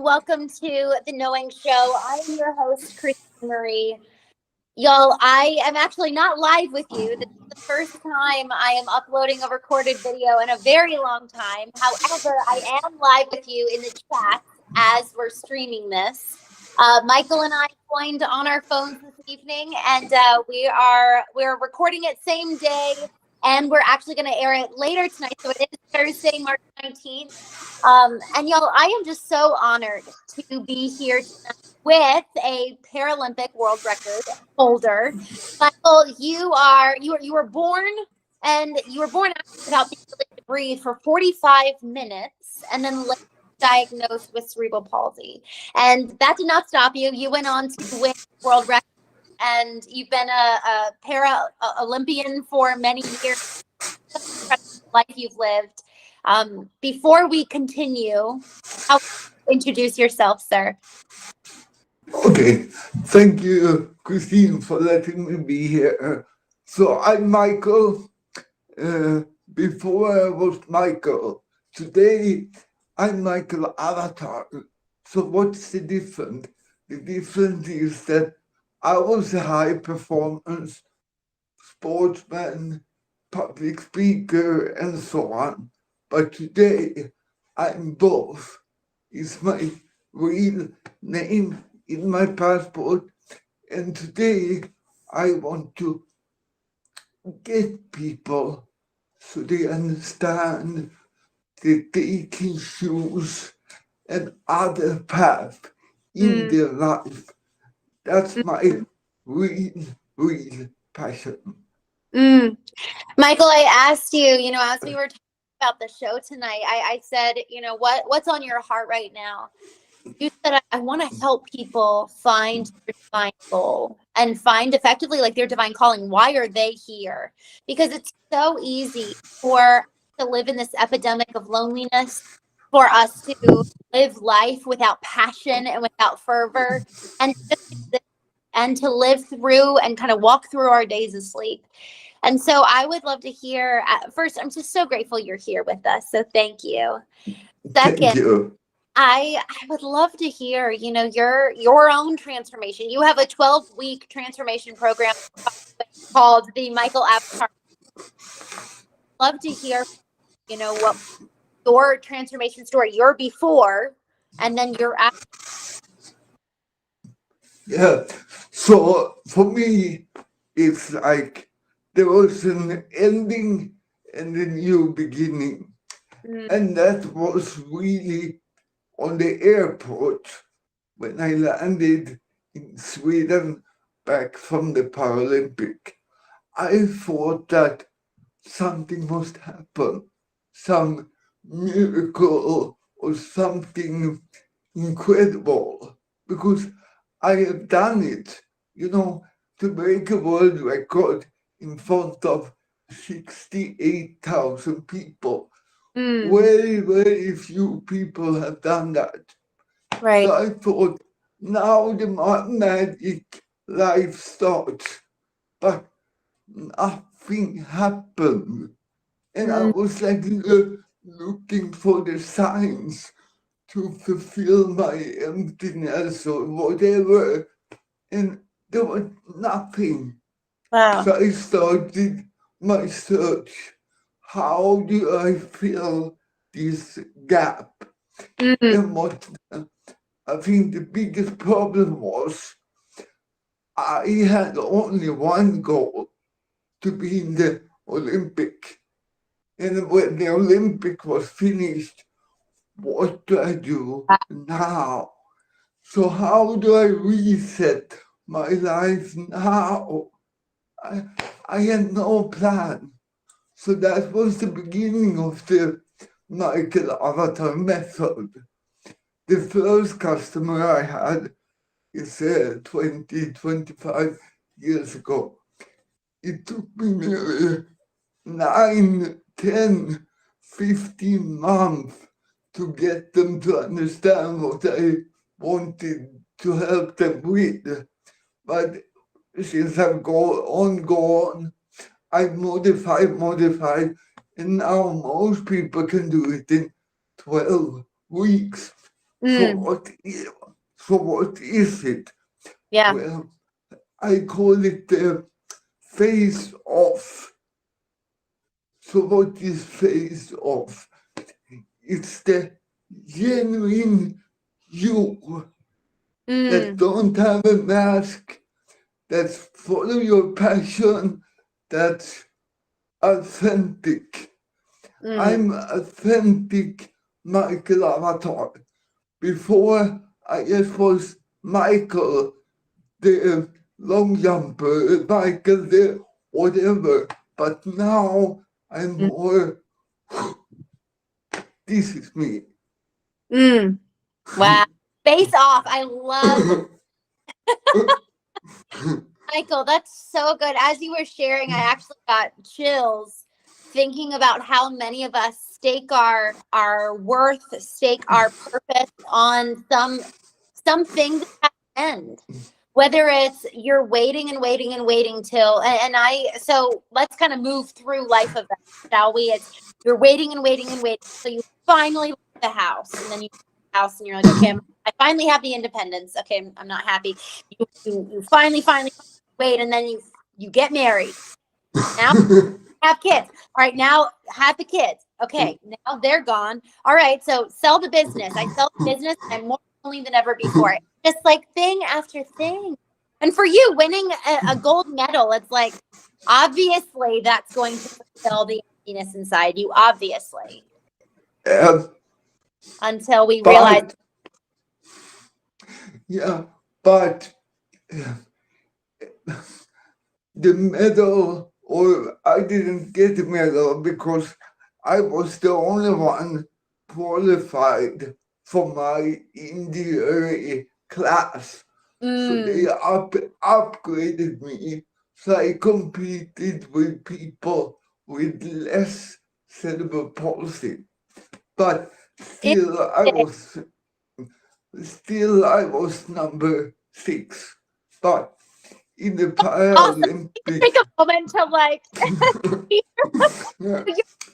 Welcome to the Knowing Show. I'm your host, Christene Marie. Y'all, I am actually not live with you. This is the first time I am uploading a recorded video in a very long time. However, I am live with you in the chat as we're streaming this. Michael and I joined on our phones this evening, and we're recording it same day, and we're actually going to air it later tonight. So it is Thursday, March 19th. And y'all, I am just so honored to be here tonight with a Paralympic world record holder. Michael, you were born without being able to breathe for 45 minutes, and then later diagnosed with cerebral palsy. And that did not stop you. You went on to win world record, and you've been a Paralympian for many years. Life you've lived. Before we continue, I'll introduce yourself, sir. Okay, thank you, Christine, for letting me be here. So I'm Michael. Before I was Michael, today I'm Mikael Avatar. So what's the difference? The difference is that I was a high performance sportsman, public speaker, and so on. But today I'm both. It's my real name in my passport, and today I want to get people so they understand that they can choose an other path in their life. That's my real passion. Michael, I asked you, as we were talking about the show tonight, I said, what's on your heart right now? You said, I want to help people find their divine goal and find effectively like their divine calling. Why are they here? Because it's so easy to live in this epidemic of loneliness, for us to live life without passion and without fervor, and to live through and kind of walk through our days asleep. And so I would love to hear, first, I'm just so grateful you're here with us. So thank you. Second, Thank you. I would love to hear, your own transformation. You have a 12-week transformation program called the Mikael Avatar. Love to hear, what your transformation story, your before, and then your after. Yeah. So for me, it's like there was an ending and a new beginning. And that was really on the airport when I landed in Sweden back from the Paralympic. I thought that something must happen, some miracle or something incredible, because I have done it, to break a world record in front of 68,000 people. Very, very few people have done that. Right. So I thought, now the magic life starts, but nothing happened. And I was like looking for the signs to fulfill my emptiness or whatever, and there was nothing. Wow. So I started my search. How do I fill this gap? And what I think the biggest problem was, I had only one goal, to be in the Olympic. And when the Olympic was finished, what do I do now? So how do I reset my life now? I had no plan. So that was the beginning of the Mikael Avatar Method. The first customer I had is 25 years ago. It took me nearly 9, 10, 15 months to get them to understand what I wanted to help them with. But since I've gone on, I modified, and now most people can do it in 12 weeks. So Mm. what is it? Yeah. Well, I call it the face off. So what is face off? It's the genuine you that Mm. don't have a mask, that's follow your passion, that's authentic. Mm. I'm authentic Mikael Avatar. Before I just was Michael, the long jumper, Michael the whatever. But now I'm Mm. more, this is me. Mm. Wow. Face off. I love Michael. That's so good. As you were sharing, I actually got chills thinking about how many of us stake our worth, stake our purpose on something that has an end. Whether it's you're waiting and waiting and waiting till so let's kind of move through life of that, shall we? It's you're waiting and waiting and waiting. So you finally leave the house, and then you leave the house and you're like, okay, I finally have the independence. Okay, I'm not happy. You finally wait, and then you get married. Now have kids. All right, now have the kids. Okay, now they're gone. All right, so sell the business. I sell the business. I'm more lonely than ever before. Just like thing after thing. And for you, winning a gold medal, it's like obviously that's going to fulfill the emptiness inside you. Obviously, Um, until we realize. but, yeah, but the medal, or I didn't get the medal because I was the only one qualified for my injury class. So they upgraded me. So I competed with people with less cerebral palsy. But still I was number 6. But in the Awesome. Take Paralympics, a moment to like yeah,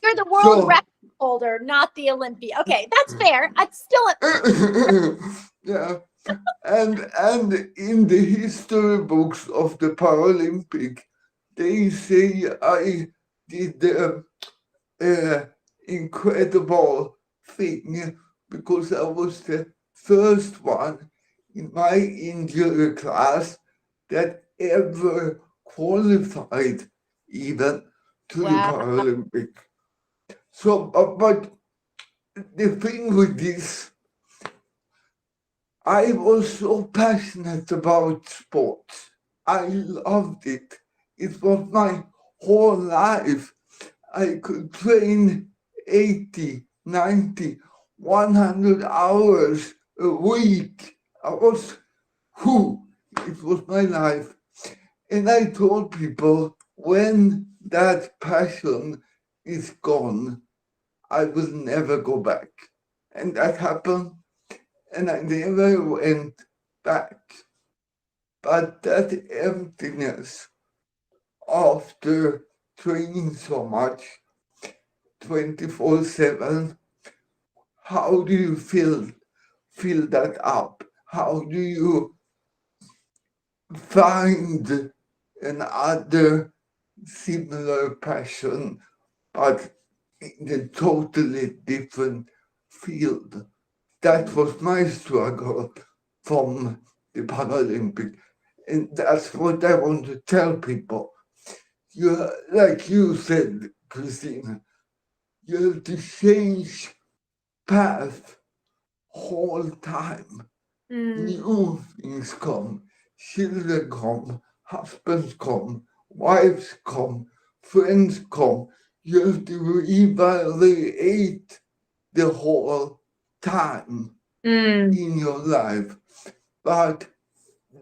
you're the world so record holder, not the Olympia. Okay, that's fair. It's still yeah, and in the history books of the Paralympic, they say I did the incredible thing because I was the first one in my injury class that ever qualified even to the wow. Paralympic. So, but the thing with this, I was so passionate about sports. I loved it. It was my whole life. I could train 80, 90, 100 hours a week. I was who? It was my life. And I told people when that passion is gone, I will never go back. And that happened, and I never went back. But that emptiness after training so much 24/7, how do you fill that up? How do you find another similar passion but in a totally different field? That was my struggle from the Paralympic. And that's what I want to tell people. You, like you said, Christine, you have to change path whole time. New things come, children come, husbands come, wives come, friends come. You have to reevaluate the whole time in your life. But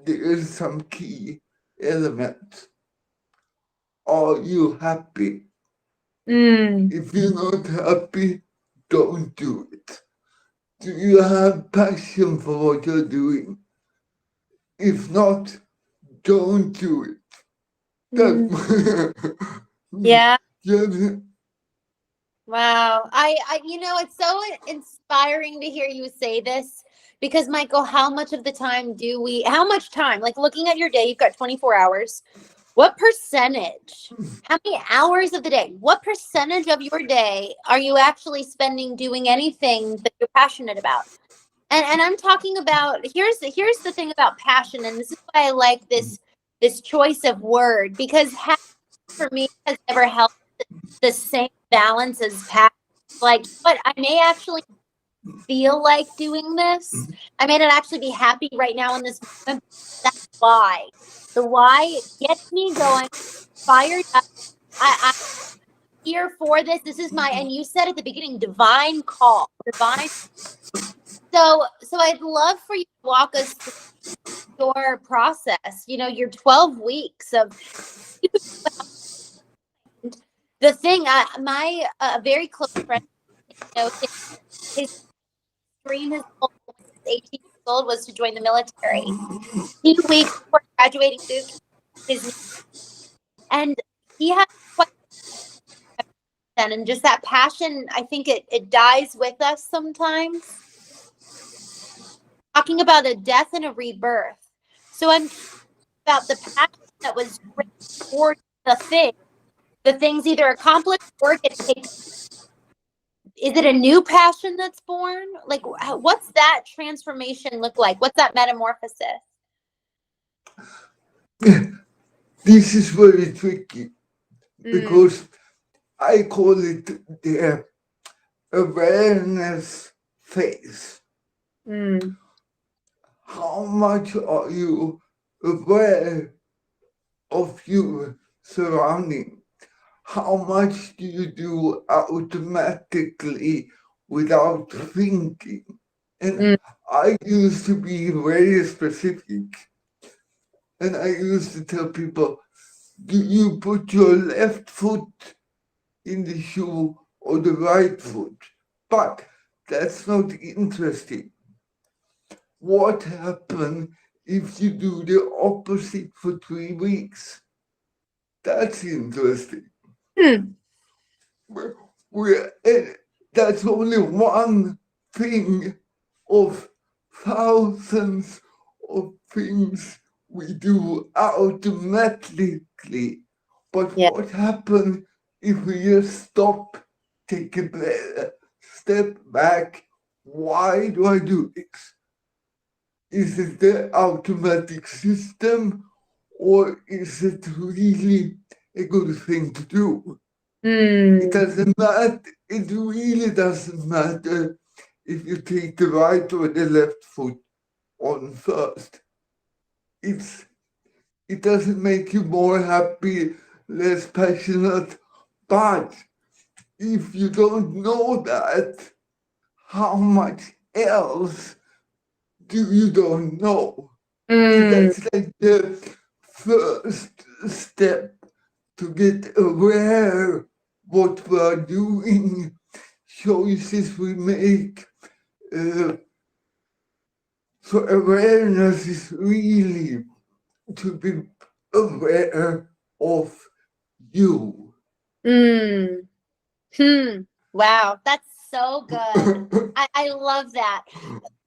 there is some key elements. Are you happy? If you're not happy, don't do it. Do you have passion for what you're doing? If not, don't do it. That, Yeah. yeah, Wow. It's so inspiring to hear you say this Because Michael, how much time, like looking at your day, you've got 24 hours. What percentage, how many hours of the day, what percentage of your day are you actually spending doing anything that you're passionate about? And I'm talking about, here's the thing about passion, and this is why I like this choice of word, because for me has never held the same balance as passion. Like, but I may actually feel like doing this. I may not actually be happy right now in this moment. That's why. The why gets me going, fired up. I'm here for this. This is my, and you said at the beginning, divine call, divine. So I'd love for you to walk us through your process, your 12 weeks of the thing. My very close friend, his dream, his goal when he was 18 years old was to join the military. 2 weeks before graduating boot camp, and he had quite, and just that passion, I think it dies with us sometimes. Talking about a death and a rebirth. So I'm about the passion that was toward the things either accomplished or get taken. Is it a new passion that's born? Like, what's that transformation look like? What's that metamorphosis? This is very tricky because I call it the awareness phase. How much are you aware of your surrounding? How much do you do automatically without thinking? And I used to be very specific. And I used to tell people, do you put your left foot in the shoe or the right foot? But that's not interesting. What happens if you do the opposite for 3 weeks? That's interesting. That's only one thing of thousands of things we do automatically. But what happens if we just stop, take a breath, step back? Why do I do this? Is it the automatic system, or is it really a good thing to do? It doesn't matter. It really doesn't matter if you take the right or the left foot on first. It doesn't make you more happy, less passionate, but if you don't know that, how much else do you don't know? That's like the first step to get aware what we're doing, choices we make. So awareness is really to be aware of you. Wow, that's so good. I love that.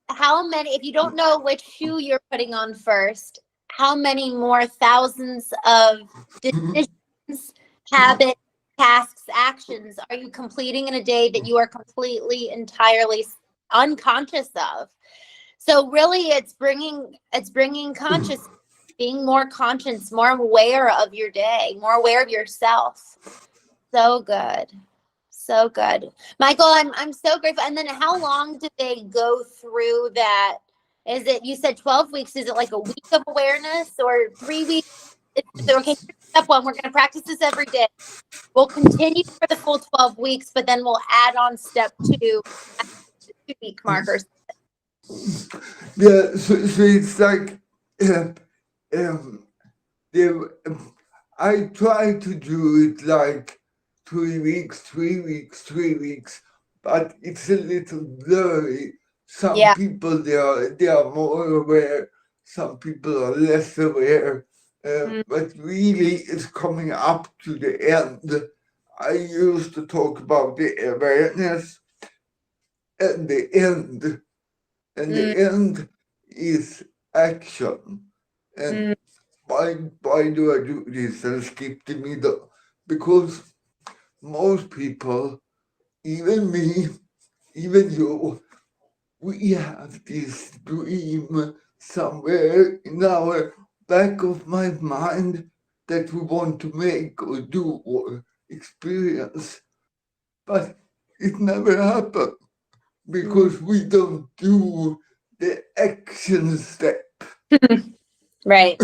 How many, if you don't know which shoe you're putting on first, how many more thousands of decisions, habits, tasks, actions are you completing in a day that you are completely, entirely unconscious of? So really it's bringing conscious, being more conscious, more aware of your day, more aware of yourself. So good. So good. Michael, I'm so grateful. And then how long did they go through that? Is it, you said 12 weeks, is it like a week of awareness or 3 weeks? Okay, step one, we're going to practice this every day. We'll continue for the full 12 weeks, but then we'll add on step 2 at the 2-week markers. Yeah, so it's like, I try to do it like 3 weeks, 3 weeks, 3 weeks, but it's a little blurry. Some people, they are more aware, some people are less aware, but really it's coming up to the end. I used to talk about the awareness and the end. and the end is action. And why do I do this and skip the middle? Because most people, even me, even you, we have this dream somewhere in our back of my mind that we want to make or do or experience, but it never happens because we don't do the action step. Right.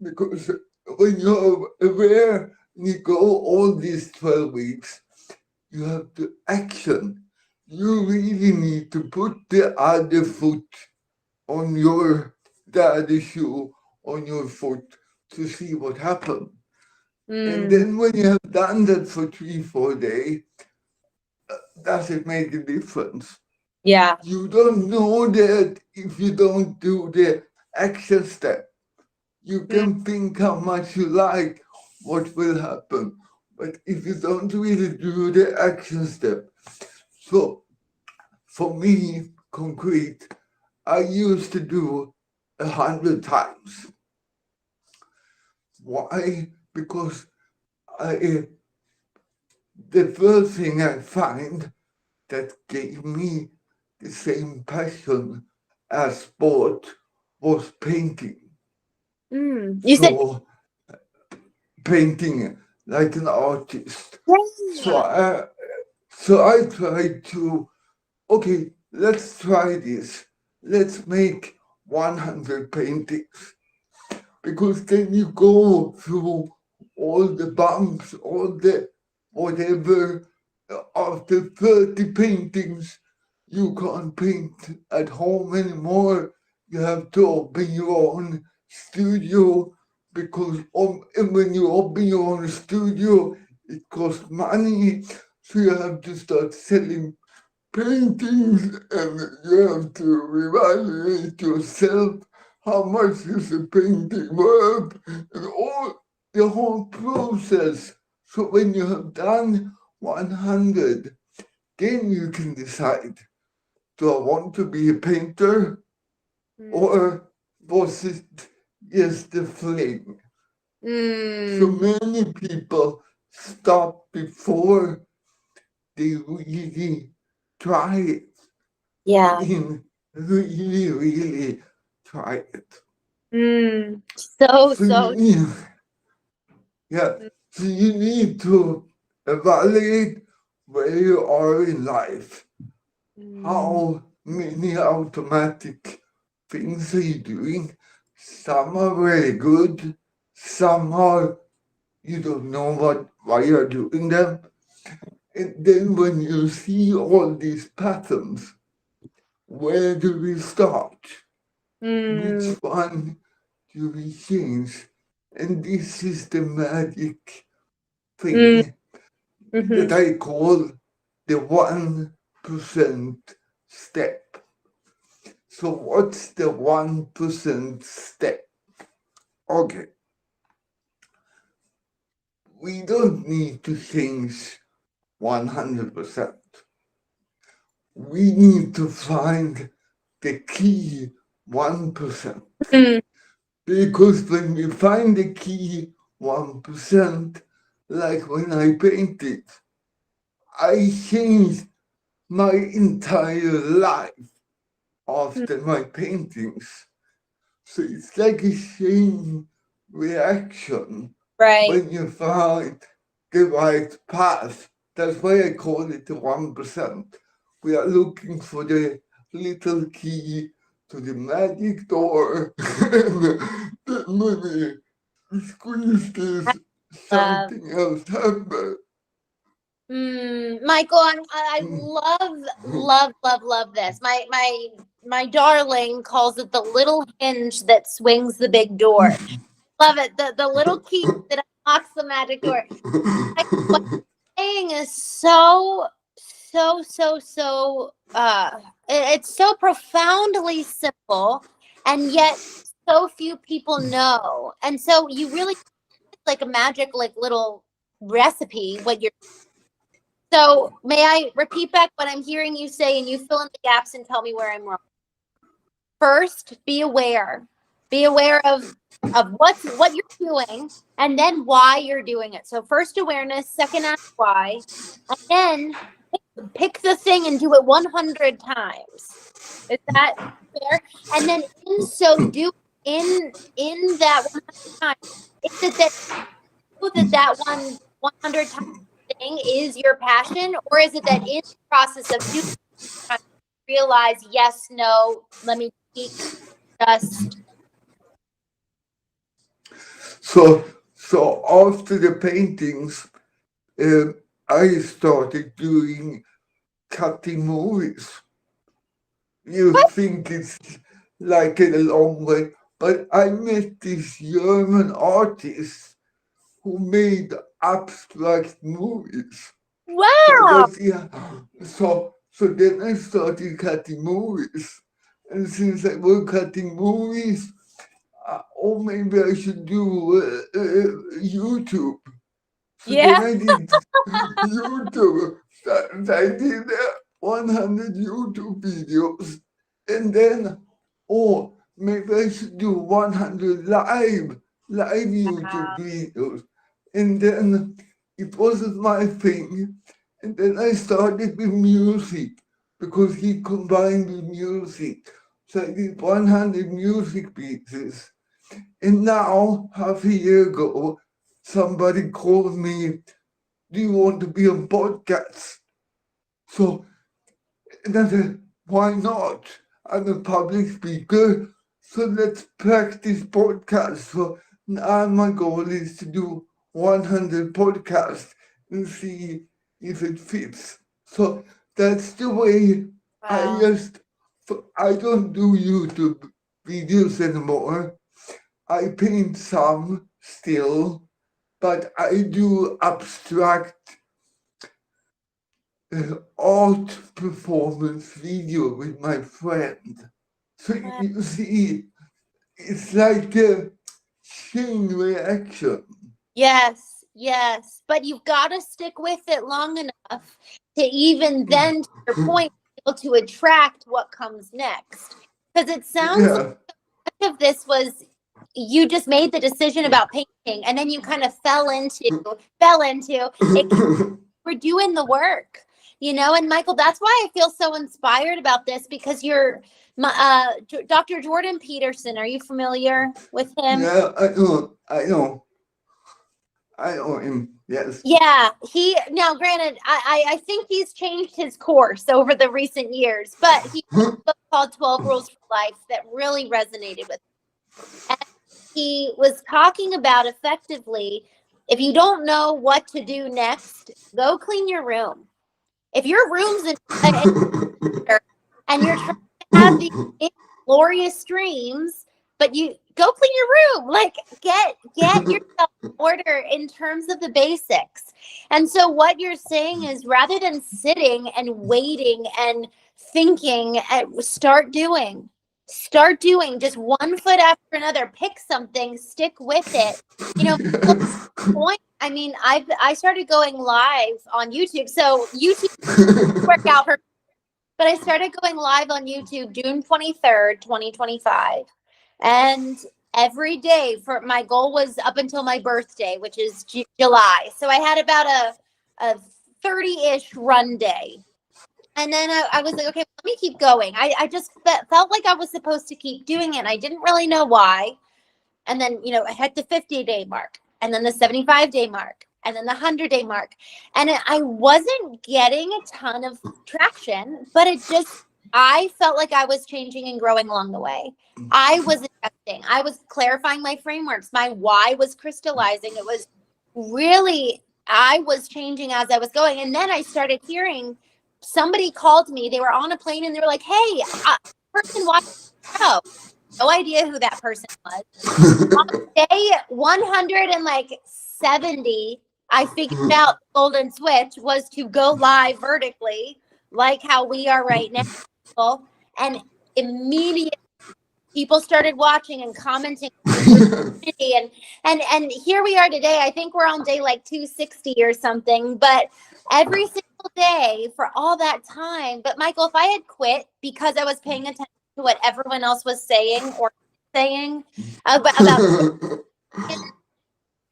Because when you're aware, you go all these 12 weeks, you have to action. You really need to put the other foot on the other shoe on your foot to see what happened. And then when you have done that for 3-4 days, does it make a difference? Yeah. You don't know that if you don't do the action step. You can think how much you like what will happen, but if you don't really do the action step. So for me, concrete, I used to do 100 times. Why? Because the first thing I find that gave me the same passion as sport was painting. You said So painting like an artist. So I tried to, okay, let's try this. Let's make 100 paintings. Because then you go through all the bumps, all the whatever. After 30 paintings, you can't paint at home anymore. You have to open your own studio because when you open your own studio, it costs money. So you have to start selling paintings and you have to evaluate yourself. How much is a painting worth? And all the whole process. So when you have done 100, then you can decide, do I want to be a painter or was it just the fling? So many people stop before they really try it. Yeah. I mean, really, really try it. So Yeah, so you need to evaluate where you are in life. How many automatic things are you doing? Some are very good, some are you don't know why you're doing them. And then when you see all these patterns, where do we start? Which one do we change? And this is the magic thing that I call the 1% step. So what's the 1% step? Okay. We don't need to change 100%. We need to find the key 1%. Because when we find the key 1%, like when I painted, I changed my entire life after my paintings. So it's like a chain reaction when you find the right path. That's why I call it the 1%. We are looking for the little key to the magic door. And then when we squeeze this, something else happens. Michael, I love this. My darling calls it the little hinge that swings the big door. Love it. The little key that unlocks the magic door. What you're saying is so it's so profoundly simple, and yet so few people know. And so you really like a magic like little recipe what you're So may I repeat back what I'm hearing you say, and you fill in the gaps and tell me where I'm wrong. First, be aware. Be aware of what you're doing, and then why you're doing it. So first awareness, second ask why, and then pick the thing and do it 100 times. Is that fair? And then in so do in that 100 times, is it that 100 times thing is your passion, or is it that in the process of doing it, realize yes, no, let me speak, just. So after the paintings, I started doing cutting movies. You think it's like in a long way, but I met this German artist who made abstract movies. Wow. So then I started cutting movies. And since I was cutting movies, or maybe I should do YouTube. So Yeah. then I did YouTube. I did 100 YouTube videos. And then, maybe I should do 100 live YouTube videos. And then it wasn't my thing. And then I started with music because he combined with music. So I did 100 music pieces. And now, half a year ago, somebody called me, do you want to be on podcast? So, and I said, why not? I'm a public speaker, so let's practice podcast. So now my goal is to do 100 podcasts and see if it fits. So that's the way. Wow. I don't do YouTube videos anymore. I paint some still, but I do abstract art performance video with my friend. So you see, it's like a chain reaction. Yes. But you've got to stick with it long enough to even then, to your point, be able to attract what comes next. Because it sounds like much of this was you just made the decision about painting, and then you kind of fell into it. We're doing the work, and Michael, that's why I feel so inspired about this, because you're Dr. Jordan Peterson. Are you familiar with him? Yeah, I know him. Yes. Yeah, now granted, I think he's changed his course over the recent years, but he wrote a book called 12 Rules for Life that really resonated with me. And he was talking about, effectively, if you don't know what to do next, go clean your room. If your room's and you're trying to have these glorious dreams, but you go clean your room, like get yourself in order in terms of the basics. And so what you're saying is, rather than sitting and waiting and thinking, start doing just one foot after another. Pick something, stick with it. Point. I mean, I started going live on YouTube. So YouTube work out for, but I started going live on YouTube June 23rd, 2025. And every day, for my goal was up until my birthday, which is July. So I had about a 30-ish run day. And then I was like, okay, let me keep going. I just felt like I was supposed to keep doing it. And I didn't really know why. And then, I hit the 50-day mark, and then the 75-day mark, and then the 100-day mark. And I wasn't getting a ton of traction, but I felt like I was changing and growing along the way. I was adjusting. I was clarifying my frameworks. My why was crystallizing. It was really, I was changing as I was going. And then I started hearing, somebody called me. They were on a plane and they were like, hey, person watching the show. No idea who that person was. On day 170, I figured out the golden switch was to go live vertically, like how we are right now. And immediately people started watching and commenting. And here we are today. I think we're on day like 260 or something. But every single day for all that time. But Michael, if I had quit because I was paying attention to what everyone else was saying or saying about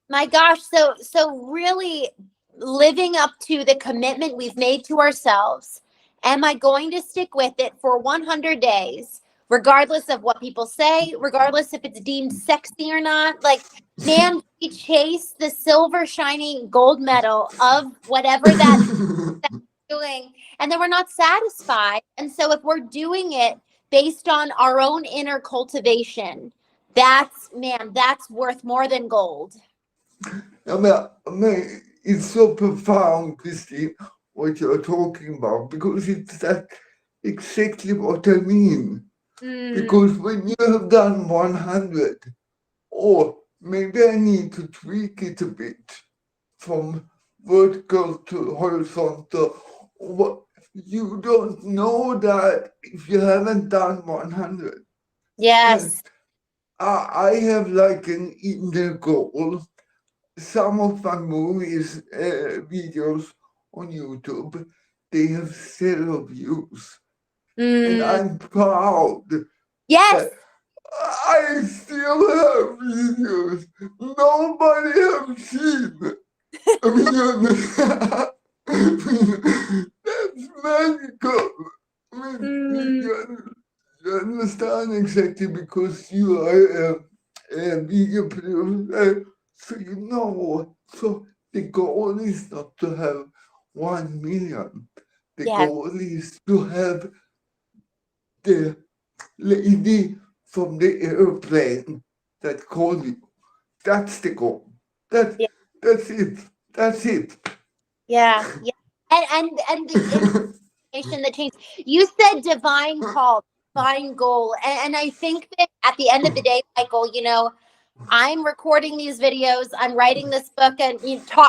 my gosh, so really living up to the commitment we've made to ourselves. Am I going to stick with it for 100 days, regardless of what people say, regardless if it's deemed sexy or not? Like, man, we chase the silver shining gold medal of whatever that's doing, and then we're not satisfied. And so if we're doing it based on our own inner cultivation, that's worth more than gold. I mean, it's so profound, Christine, what you're talking about, because it's that exactly what I mean. Because when you have done 100, or maybe I need to tweak it a bit from vertical to horizontal, you don't know that if you haven't done 100. Yes. I have like an inner goal. Some of my movies, videos on YouTube, they have 0 views. And I'm proud Yes. that I still have videos nobody have seen. I mean, that's magical. I mean, you understand exactly because you are a video producer, so you know. So the goal is not to have 1 million. The goal is to have the lady from the airplane that called you. That's the goal. That's it. That's it. Yeah. And the information that changed. You said divine call, divine goal. And I think that at the end of the day, Michael, I'm recording these videos, I'm writing this book, and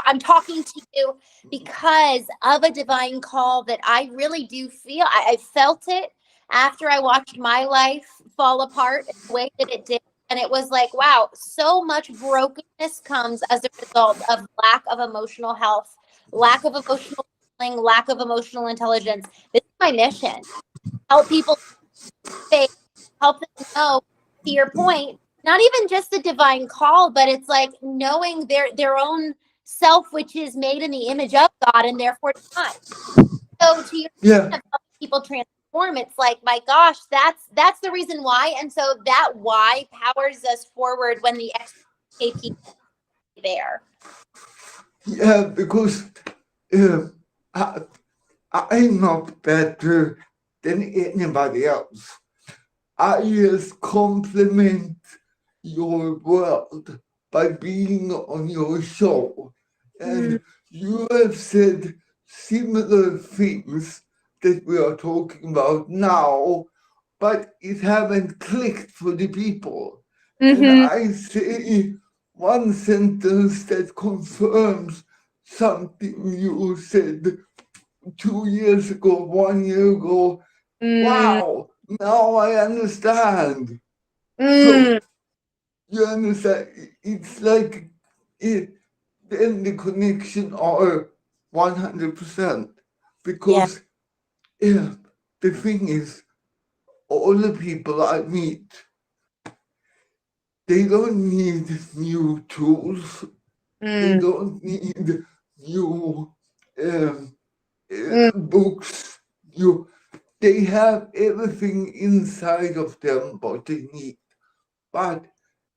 I'm talking to you because of a divine call that I really do feel. I felt it after I watched my life fall apart the way that it did. And it was like, wow, so much brokenness comes as a result of lack of emotional health, lack of emotional healing, lack of emotional intelligence. This is my mission. Help people faith, help them know, to your point, not even just the divine call, but it's like knowing their own self, which is made in the image of God and therefore divine. So to your point of helping people transform, it's like, my gosh, that's the reason why. And so that why powers us forward when the XKP is there. Yeah, because I'm not better than anybody else. I just compliment your world by being on your show. And you have said similar things that we are talking about now, but it haven't clicked for the people. And I say one sentence that confirms something you said 2 years ago, 1 year ago. Wow, now I understand. So you understand, it's like then the connection are 100%. Because the thing is, all the people I meet, they don't need new tools. They don't need new books. They have everything inside of them what they need. But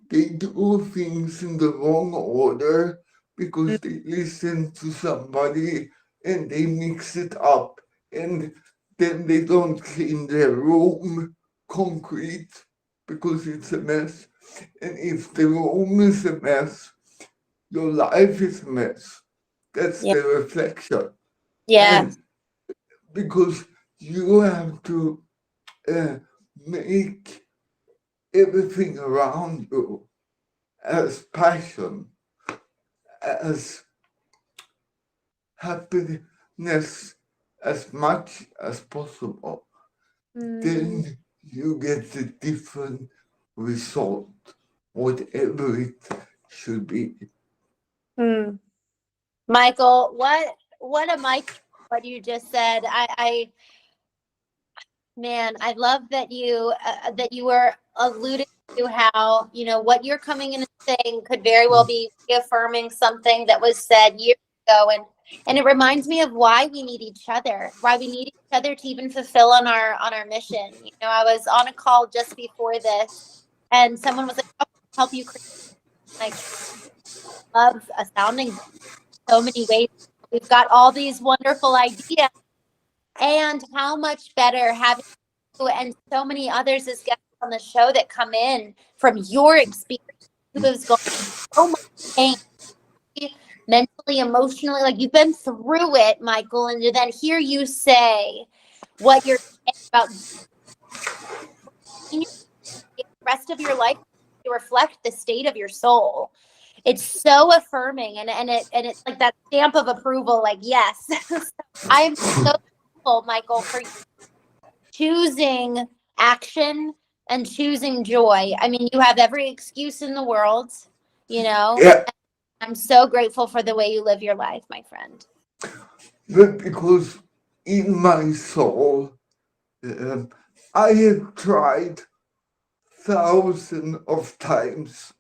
they do things in the wrong order because they listen to somebody and they mix it up, and then they don't clean their room concrete because it's a mess. And if the room is a mess, your life is a mess. That's the reflection. And because you have to make everything around you as passion, as happiness as much as possible, then you get a different result, whatever it should be. Michael, what a mic what you just said. Man, I love that you were alluding to how, what you're coming in and saying could very well be reaffirming something that was said years ago. And it reminds me of why we need each other, to even fulfill on our mission. I was on a call just before this, and someone was like, "How can I help you create?" Like, love a sounding board so many ways. We've got all these wonderful ideas, and how much better having you and so many others as guests on the show that come in from your experience, who has gone through so much pain, mentally, emotionally, like you've been through it, Mikael, and to then hear you say what you're saying about the rest of your life to reflect the state of your soul. It's so affirming, and it's like that stamp of approval, like, yes. So I'm so grateful, Mikael, for choosing action and choosing joy. I mean, you have every excuse in the world, Yeah, I'm so grateful for the way you live your life, my friend. but because in my soul, I have tried thousands of times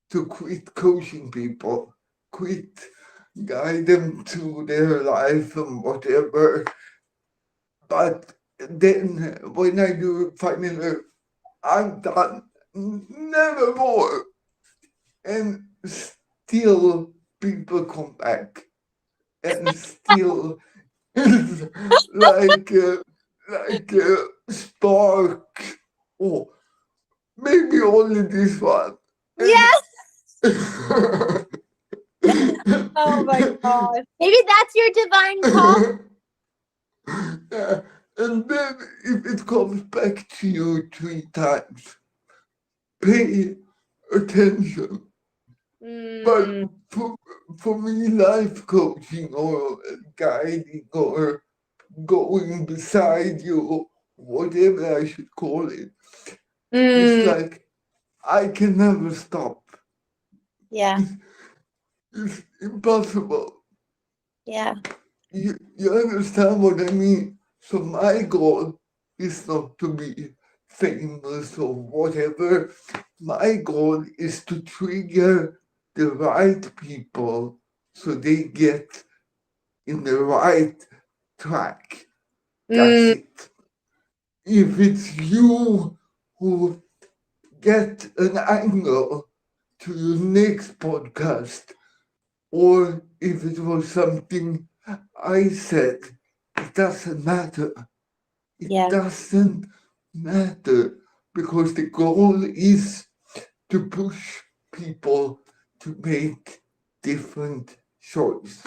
to quit coaching people, guide them through their life and whatever. But then when I do it finally, I'm done. Never more. And still people come back. And still it's like a spark. Oh, maybe only this one. Yes. Oh my gosh. Maybe that's your divine call. Yeah. And then if it comes back to you 3 times, pay attention. But for me, life coaching or guiding or going beside you, whatever I should call it, it's like I can never stop. Yeah. It's impossible. Yeah. You understand what I mean? So my goal is not to be famous or whatever. My goal is to trigger the right people so they get in the right track. That's it. If it's you who get an angle to your next podcast, or if it was something I said, it doesn't matter. It doesn't matter because the goal is to push people to make different choice,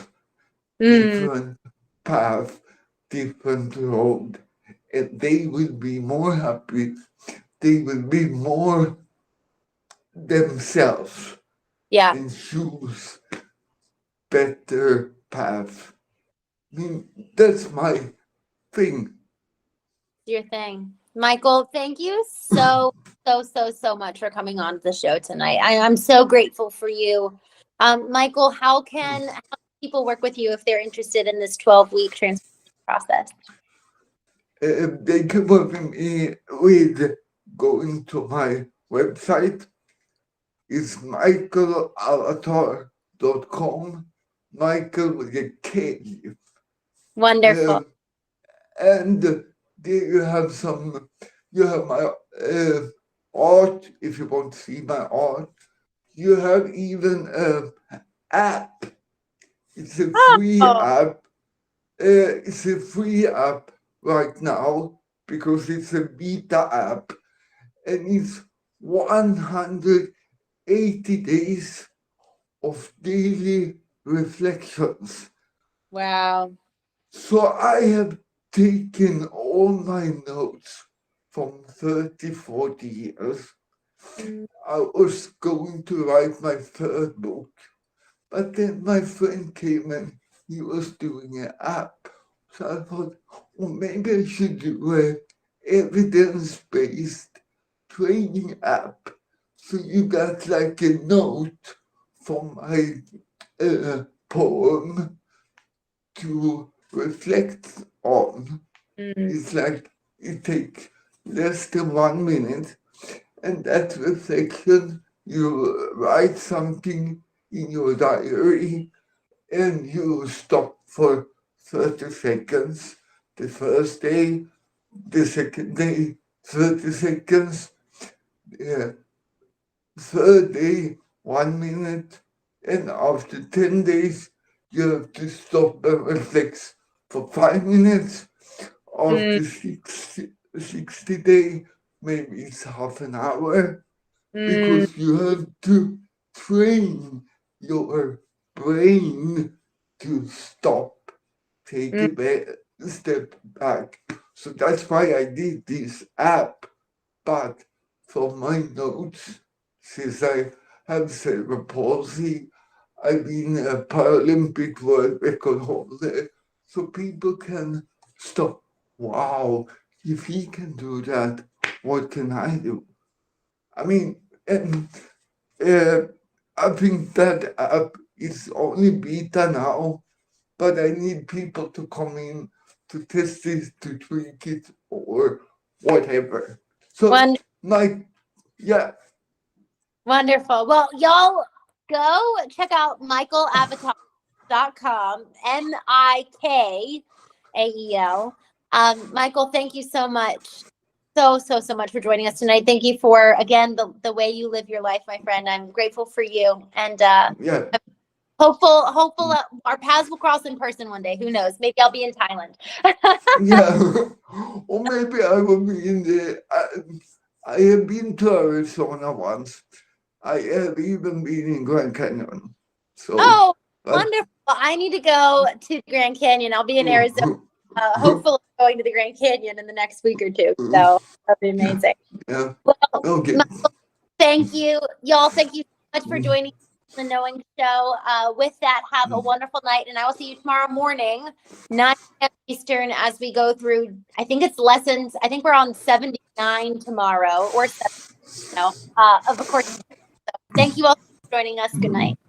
different path, different road, and they will be more happy. They will be more themselves and choose better path. I mean, that's my thing. Your thing. Mikael, thank you so much for coming on the show tonight. I'm so grateful for you. Mikael, how can people work with you if they're interested in this 12-week transformation process? They can work with me with going to my website. It's mikaelavatar.com. Mikael with a K. Wonderful. And there you have my art if you want to see my art. You have even an app. It's a free app. It's a free app right now because it's a beta app, and it's 180 days of daily reflections. Wow. So I have taken all my notes from 30, 40 years. I was going to write my third book, but then my friend came and he was doing an app. So I thought, well, maybe I should do an evidence-based training app. So you got like a note from my poem to reflect on. It's like it takes less than 1 minute, and that reflection, you write something in your diary and you stop for 30 seconds the first day, the second day, 30 seconds, the third day, 1 minute, and after 10 days, you have to stop and reflect for 5 minutes. After 60 days, maybe it's half an hour, because you have to train your brain to stop, take a step back. So that's why I did this app. But for my notes, since I have cerebral palsy, I've been a Paralympic world record holder, so people can stop. Wow, if he can do that, what can I do? I mean, and I think that app is only beta now, but I need people to come in to test it, to tweak it, or whatever. So, Mike, yeah. Wonderful. Well, y'all go check out MikaelAvatar.com, Mikael. Mikael, thank you so much. So much for joining us tonight. Thank you for, again, the way you live your life, my friend. I'm grateful for you. And Yeah. hopeful our paths will cross in person one day. Who knows? Maybe I'll be in Thailand. Yeah. Or maybe I will be in the. I have been to Arizona once. I have even been in Grand Canyon. So, wonderful. I need to go to Grand Canyon. I'll be in Arizona. Hopefully going to the Grand Canyon in the next week or two. So that'd be amazing. Yeah. Well, Okay. Michael, thank you. Y'all, thank you so much for joining the Knowing Show. With that, have a wonderful night, and I will see you tomorrow morning, 9 p.m. Eastern, as we go through, I think it's lessons, I think we're on 79 tomorrow, or 70, of course. So thank you all for joining us. Good night.